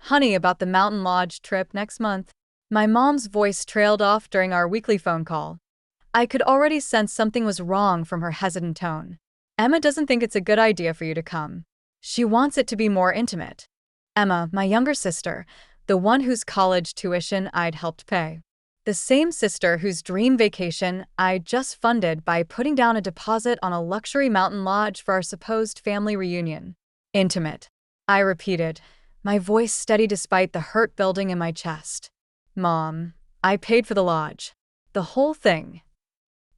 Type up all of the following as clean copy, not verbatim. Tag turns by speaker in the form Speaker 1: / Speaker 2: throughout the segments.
Speaker 1: Honey, about the mountain lodge trip next month. My mom's voice trailed off during our weekly phone call. I could already sense something was wrong from her hesitant tone. Emma doesn't think it's a good idea for you to come. She wants it to be more intimate. Emma, my younger sister, the one whose college tuition I'd helped pay. The same sister whose dream vacation I just funded by putting down a deposit on a luxury mountain lodge for our supposed family reunion. Intimate. I repeated, my voice steady despite the hurt building in my chest. Mom, I paid for the lodge. The whole thing.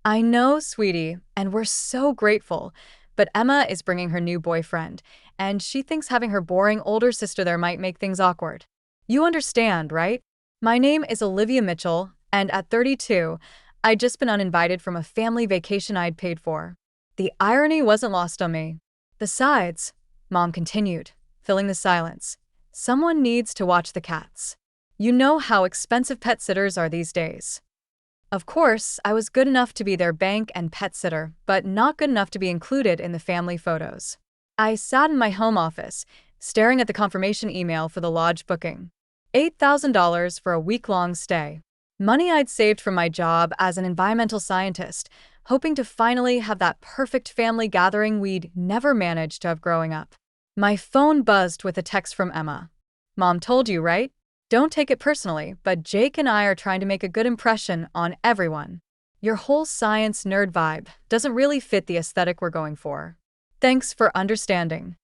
Speaker 1: I know, sweetie, and we're so grateful, but Emma is bringing her new boyfriend, and she thinks having her boring older sister there might make things awkward. You understand, right? My name is Olivia Mitchell, and at 32, I'd just been uninvited from a family vacation I'd paid for. The irony wasn't lost on me. Besides, Mom continued, filling the silence, someone needs to watch the cats. You know how expensive pet sitters are these days. Of course, I was good enough to be their bank and pet sitter, but not good enough to be included in the family photos. I sat in my home office, staring at the confirmation email for the lodge booking. $8,000 for a week-long stay. Money I'd saved from my job as an environmental scientist, hoping to finally have that perfect family gathering we'd never managed to have growing up. My phone buzzed with a text from Emma. Mom told you, right? Don't take it personally, but Jake and I are trying to make a good impression on everyone. Your whole science nerd vibe doesn't really fit the aesthetic we're going for. Thanks for understanding.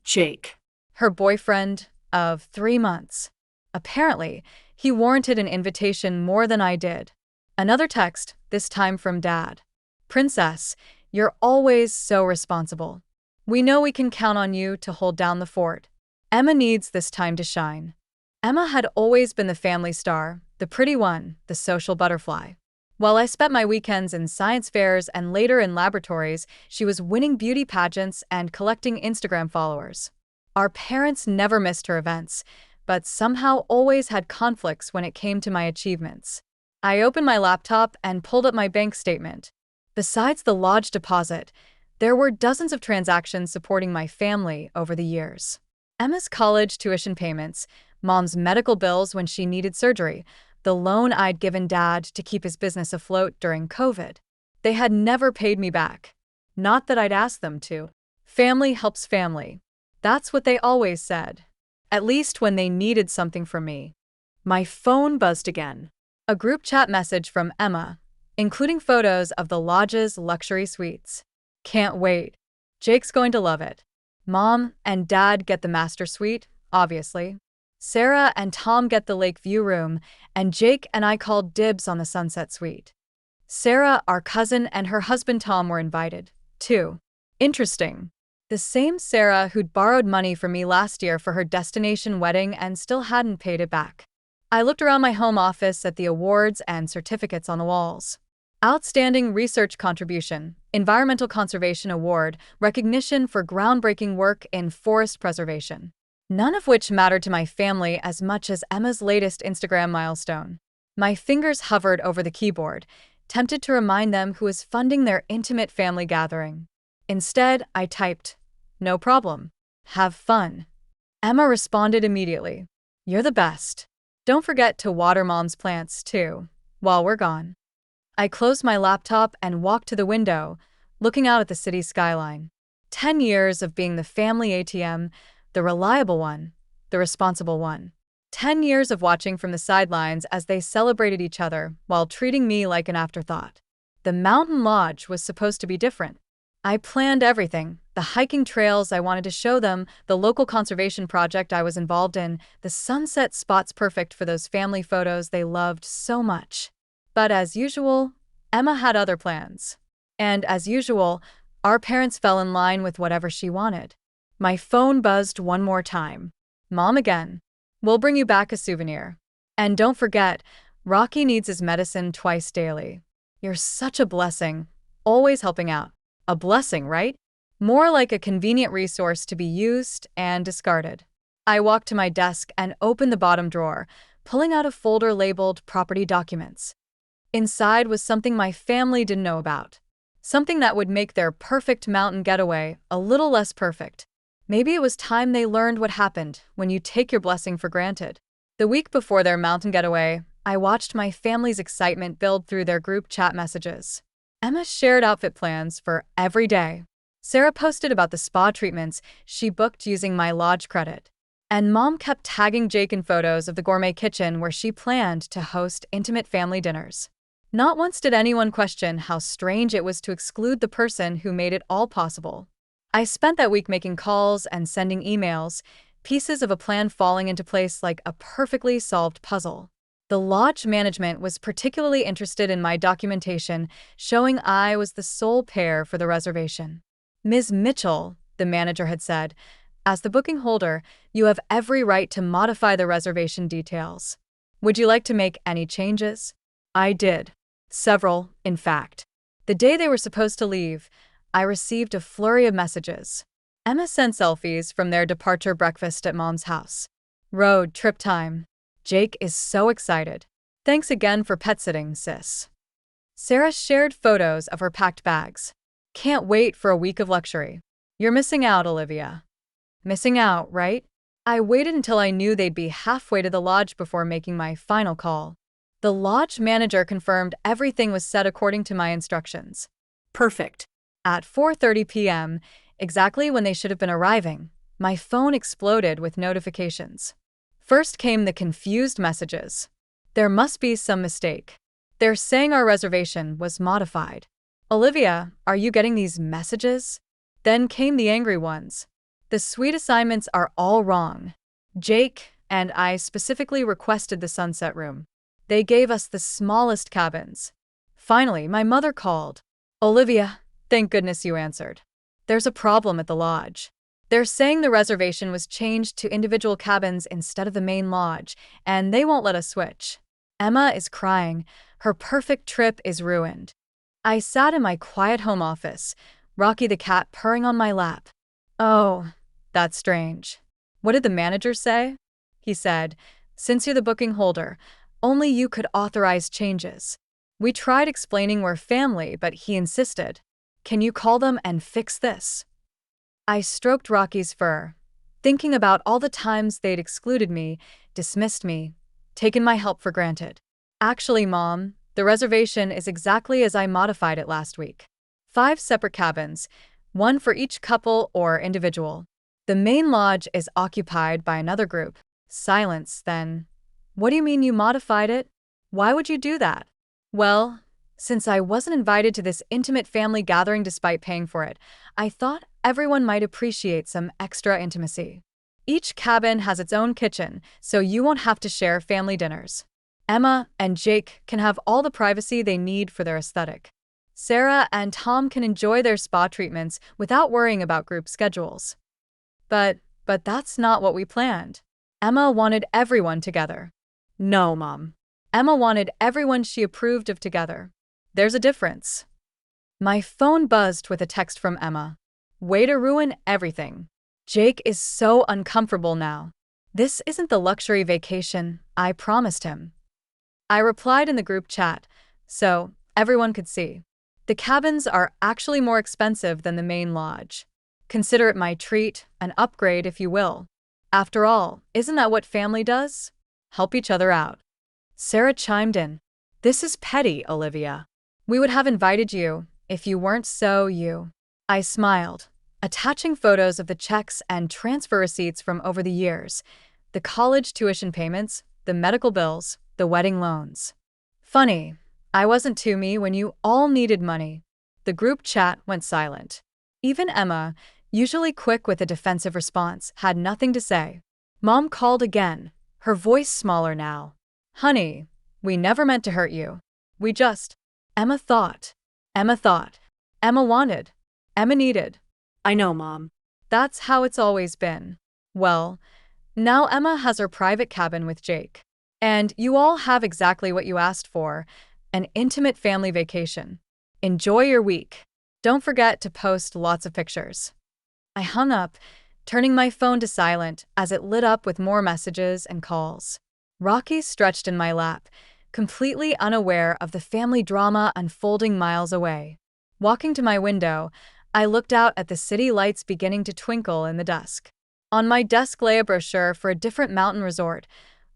Speaker 2: Jake.
Speaker 1: Her boyfriend of 3 months. Apparently, he warranted an invitation more than I did. Another text, this time from Dad. Princess, you're always so responsible. We know we can count on you to hold down the fort. Emma needs this time to shine. Emma had always been the family star, the pretty one, the social butterfly. While I spent my weekends in science fairs and later in laboratories, she was winning beauty pageants and collecting Instagram followers. Our parents never missed her events, but somehow always had conflicts when it came to my achievements. I opened my laptop and pulled up my bank statement. Besides the lodge deposit, there were dozens of transactions supporting my family over the years. Emma's college tuition payments, Mom's medical bills when she needed surgery, the loan I'd given Dad to keep his business afloat during COVID. They had never paid me back. Not that I'd asked them to. Family helps family. That's what they always said. At least when they needed something from me. My phone buzzed again. A group chat message from Emma, including photos of the lodge's luxury suites. Can't wait. Jake's going to love it. Mom and Dad get the master suite, obviously. Sarah and Tom get the lake view room, and Jake and I called dibs on the sunset suite. Sarah, our cousin, and her husband Tom were invited, too. Interesting. The same Sarah who'd borrowed money from me last year for her destination wedding and still hadn't paid it back. I looked around my home office at the awards and certificates on the walls. Outstanding Research Contribution, Environmental Conservation Award, recognition for groundbreaking work in forest preservation. None of which mattered to my family as much as Emma's latest Instagram milestone. My fingers hovered over the keyboard, tempted to remind them who was funding their intimate family gathering. Instead, I typed, "No problem. Have fun." Emma responded immediately, "You're the best. Don't forget to water Mom's plants, too, while we're gone." I closed my laptop and walked to the window, looking out at the city skyline. 10 years of being the family ATM, the reliable one, the responsible one. 10 years of watching from the sidelines as they celebrated each other while treating me like an afterthought. The mountain lodge was supposed to be different. I planned everything, the hiking trails I wanted to show them, the local conservation project I was involved in, the sunset spots perfect for those family photos they loved so much. But as usual, Emma had other plans. And as usual, our parents fell in line with whatever she wanted. My phone buzzed one more time. Mom again. We'll bring you back a souvenir. And don't forget, Rocky needs his medicine twice daily. You're such a blessing, always helping out. A blessing, right? More like a convenient resource to be used and discarded. I walked to my desk and opened the bottom drawer, pulling out a folder labeled Property Documents. Inside was something my family didn't know about. Something that would make their perfect mountain getaway a little less perfect. Maybe it was time they learned what happened when you take your blessing for granted. The week before their mountain getaway, I watched my family's excitement build through their group chat messages. Emma shared outfit plans for every day. Sarah posted about the spa treatments she booked using my lodge credit. And Mom kept tagging Jake in photos of the gourmet kitchen where she planned to host intimate family dinners. Not once did anyone question how strange it was to exclude the person who made it all possible. I spent that week making calls and sending emails, pieces of a plan falling into place like a perfectly solved puzzle. The lodge management was particularly interested in my documentation, showing I was the sole pair for the reservation. Ms. Mitchell, the manager had said, as the booking holder, you have every right to modify the reservation details. Would you like to make any changes? I did. Several, in fact. The day they were supposed to leave, I received a flurry of messages. Emma sent selfies from their departure breakfast at Mom's house. Road trip time. Jake is so excited. Thanks again for pet sitting, sis. Sarah shared photos of her packed bags. Can't wait for a week of luxury. You're missing out, Olivia. Missing out, right? I waited until I knew they'd be halfway to the lodge before making my final call. The lodge manager confirmed everything was set according to my instructions. Perfect. At 4:30 p.m., exactly when they should have been arriving, my phone exploded with notifications. First came the confused messages. There must be some mistake. They're saying our reservation was modified. Olivia, are you getting these messages? Then came the angry ones. The suite assignments are all wrong. Jake and I specifically requested the sunset room. They gave us the smallest cabins. Finally, my mother called. Olivia, thank goodness you answered. There's a problem at the lodge. They're saying the reservation was changed to individual cabins instead of the main lodge, and they won't let us switch. Emma is crying. Her perfect trip is ruined. I sat in my quiet home office, Rocky the cat purring on my lap. Oh, that's strange. What did the manager say? He said, since you're the booking holder, only you could authorize changes. We tried explaining we're family, but he insisted. Can you call them and fix this? I stroked Rocky's fur, thinking about all the times they'd excluded me, dismissed me, taken my help for granted. Actually, Mom, the reservation is exactly as I modified it last week. 5 separate cabins, one for each couple or individual. The main lodge is occupied by another group. Silence, then. What do you mean you modified it? Why would you do that? Well, since I wasn't invited to this intimate family gathering despite paying for it, I thought everyone might appreciate some extra intimacy. Each cabin has its own kitchen, so you won't have to share family dinners. Emma and Jake can have all the privacy they need for their aesthetic. Sarah and Tom can enjoy their spa treatments without worrying about group schedules. But that's not what we planned. Emma wanted everyone together. No, Mom. Emma wanted everyone she approved of together. There's a difference. My phone buzzed with a text from Emma. Way to ruin everything. Jake is so uncomfortable now. This isn't the luxury vacation I promised him. I replied in the group chat, so everyone could see. The cabins are actually more expensive than the main lodge. Consider it my treat, an upgrade if you will. After all, isn't that what family does? Help each other out. Sarah chimed in. This is petty, Olivia. We would have invited you if you weren't so you. I smiled, attaching photos of the checks and transfer receipts from over the years, the college tuition payments, the medical bills, the wedding loans. Funny, I wasn't to me when you all needed money. The group chat went silent. Even Emma, usually quick with a defensive response, had nothing to say. Mom called again, her voice smaller now. Honey, we never meant to hurt you. We just… Emma thought. Emma wanted. Emma needed. I know, Mom. That's how it's always been. Well, now Emma has her private cabin with Jake. And you all have exactly what you asked for, an intimate family vacation. Enjoy your week. Don't forget to post lots of pictures. I hung up, turning my phone to silent as it lit up with more messages and calls. Rocky stretched in my lap, completely unaware of the family drama unfolding miles away. Walking to my window, I looked out at the city lights beginning to twinkle in the dusk. On my desk lay a brochure for a different mountain resort,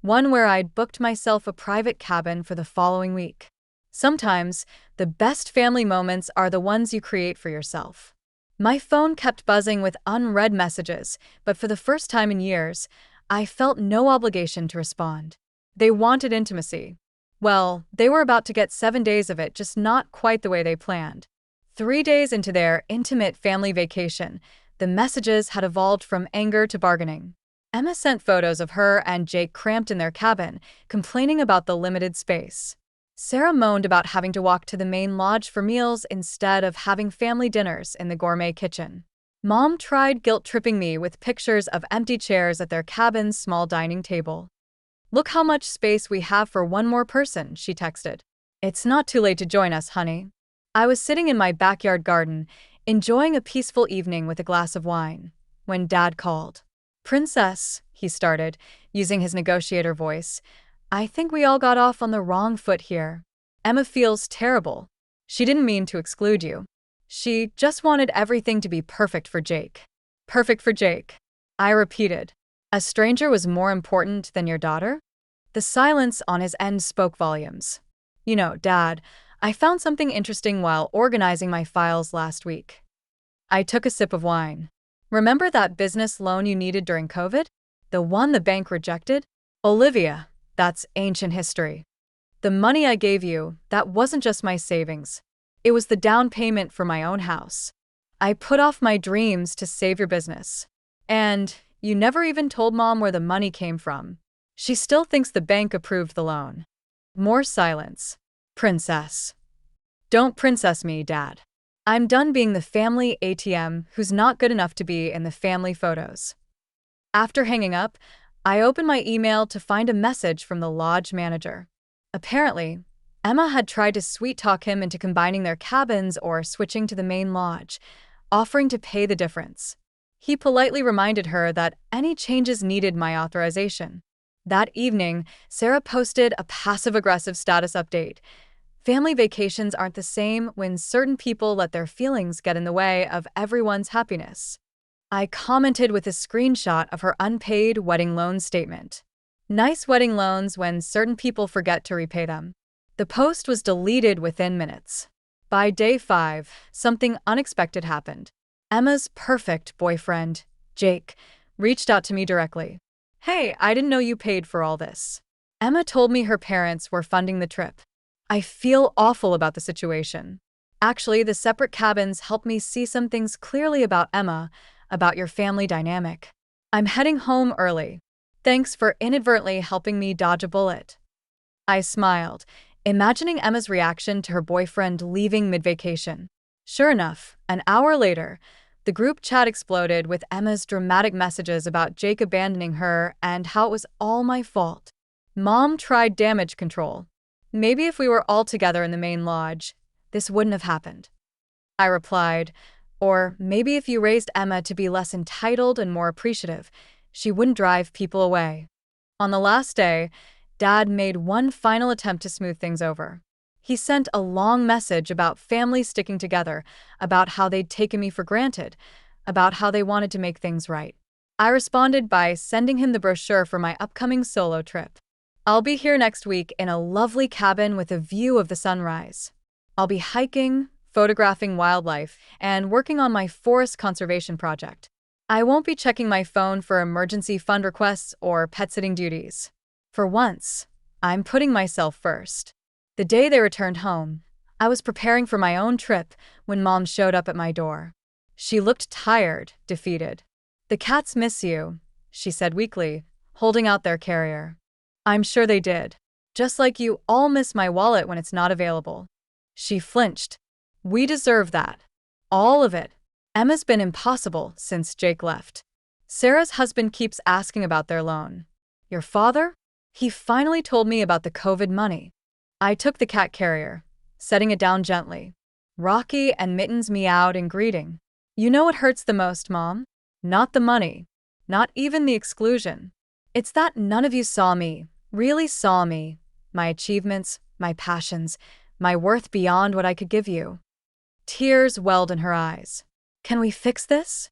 Speaker 1: one where I'd booked myself a private cabin for the following week. Sometimes, the best family moments are the ones you create for yourself. My phone kept buzzing with unread messages, but for the first time in years, I felt no obligation to respond. They wanted intimacy. Well, they were about to get 7 days of it, just not quite the way they planned. 3 days into their intimate family vacation, the messages had evolved from anger to bargaining. Emma sent photos of her and Jake cramped in their cabin, complaining about the limited space. Sarah moaned about having to walk to the main lodge for meals instead of having family dinners in the gourmet kitchen. Mom tried guilt-tripping me with pictures of empty chairs at their cabin's small dining table. "Look how much space we have for one more person," she texted. "It's not too late to join us, honey." I was sitting in my backyard garden, enjoying a peaceful evening with a glass of wine, when Dad called. "Princess," he started, using his negotiator voice, "I think we all got off on the wrong foot here. Emma feels terrible. She didn't mean to exclude you. She just wanted everything to be perfect for Jake." "Perfect for Jake," I repeated. "A stranger was more important than your daughter?" The silence on his end spoke volumes. "You know, Dad, I found something interesting while organizing my files last week." I took a sip of wine. "Remember that business loan you needed during COVID? The one the bank rejected? Olivia, that's ancient history. The money I gave you, that wasn't just my savings. It was the down payment for my own house. I put off my dreams to save your business. And you never even told Mom where the money came from. She still thinks the bank approved the loan." More silence. "Princess." "Don't princess me, Dad. I'm done being the family ATM who's not good enough to be in the family photos." After hanging up, I opened my email to find a message from the lodge manager. Apparently, Emma had tried to sweet-talk him into combining their cabins or switching to the main lodge, offering to pay the difference. He politely reminded her that any changes needed my authorization. That evening, Sarah posted a passive-aggressive status update. "Family vacations aren't the same when certain people let their feelings get in the way of everyone's happiness." I commented with a screenshot of her unpaid wedding loan statement. "Nice wedding loans when certain people forget to repay them." The post was deleted within minutes. By day 5, something unexpected happened. Emma's perfect boyfriend, Jake, reached out to me directly. "Hey, I didn't know you paid for all this." Emma told me her parents were funding the trip. I feel awful about the situation. Actually, the separate cabins helped me see some things clearly about Emma, about your family dynamic. I'm heading home early. Thanks for inadvertently helping me dodge a bullet." I smiled, imagining Emma's reaction to her boyfriend leaving mid-vacation. Sure enough, an hour later, the group chat exploded with Emma's dramatic messages about Jake abandoning her and how it was all my fault. Mom tried damage control. "Maybe if we were all together in the main lodge, this wouldn't have happened." I replied, "Or maybe if you raised Emma to be less entitled and more appreciative, she wouldn't drive people away." On the last day, Dad made one final attempt to smooth things over. He sent a long message about families sticking together, about how they'd taken me for granted, about how they wanted to make things right. I responded by sending him the brochure for my upcoming solo trip. "I'll be here next week in a lovely cabin with a view of the sunrise. I'll be hiking, photographing wildlife, and working on my forest conservation project. I won't be checking my phone for emergency fund requests or pet-sitting duties. For once, I'm putting myself first." The day they returned home, I was preparing for my own trip when Mom showed up at my door. She looked tired, defeated. "The cats miss you," she said weakly, holding out their carrier. "I'm sure they did. Just like you all miss my wallet when it's not available." She flinched. "We deserve that. All of it. Emma's been impossible since Jake left. Sarah's husband keeps asking about their loan. Your father? He finally told me about the COVID money." I took the cat carrier, setting it down gently. Rocky and Mittens meowed in greeting. "You know what hurts the most, Mom? Not the money. Not even the exclusion. It's that none of you saw me, really saw me, my achievements, my passions, my worth beyond what I could give you." Tears welled in her eyes. Can we fix this?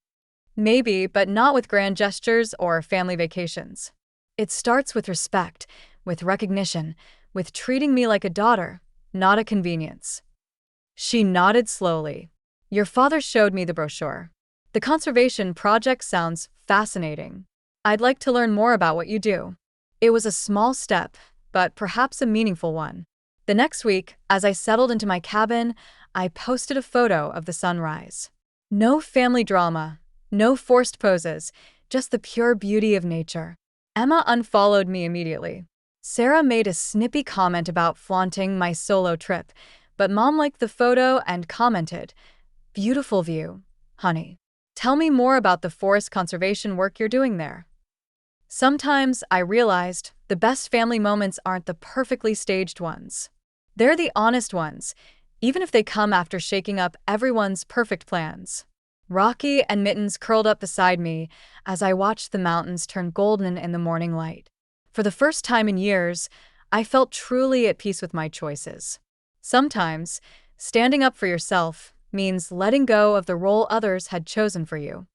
Speaker 1: Maybe, but not with grand gestures or family vacations. It starts with respect, with recognition, with treating me like a daughter, not a convenience. She nodded slowly. Your father showed me the brochure. The conservation project sounds fascinating. I'd like to learn more about what you do. It was a small step, but perhaps a meaningful one. The next week, as I settled into my cabin, I posted a photo of the sunrise. No family drama, no forced poses, just the pure beauty of nature. Emma unfollowed me immediately. Sarah made a snippy comment about flaunting my solo trip, but Mom liked the photo and commented, "Beautiful view, honey. Tell me more about the forest conservation work you're doing there." Sometimes I realized the best family moments aren't the perfectly staged ones. They're the honest ones, even if they come after shaking up everyone's perfect plans. Rocky and Mittens curled up beside me as I watched the mountains turn golden in the morning light. For the first time in years, I felt truly at peace with my choices. Sometimes, standing up for yourself means letting go of the role others had chosen for you.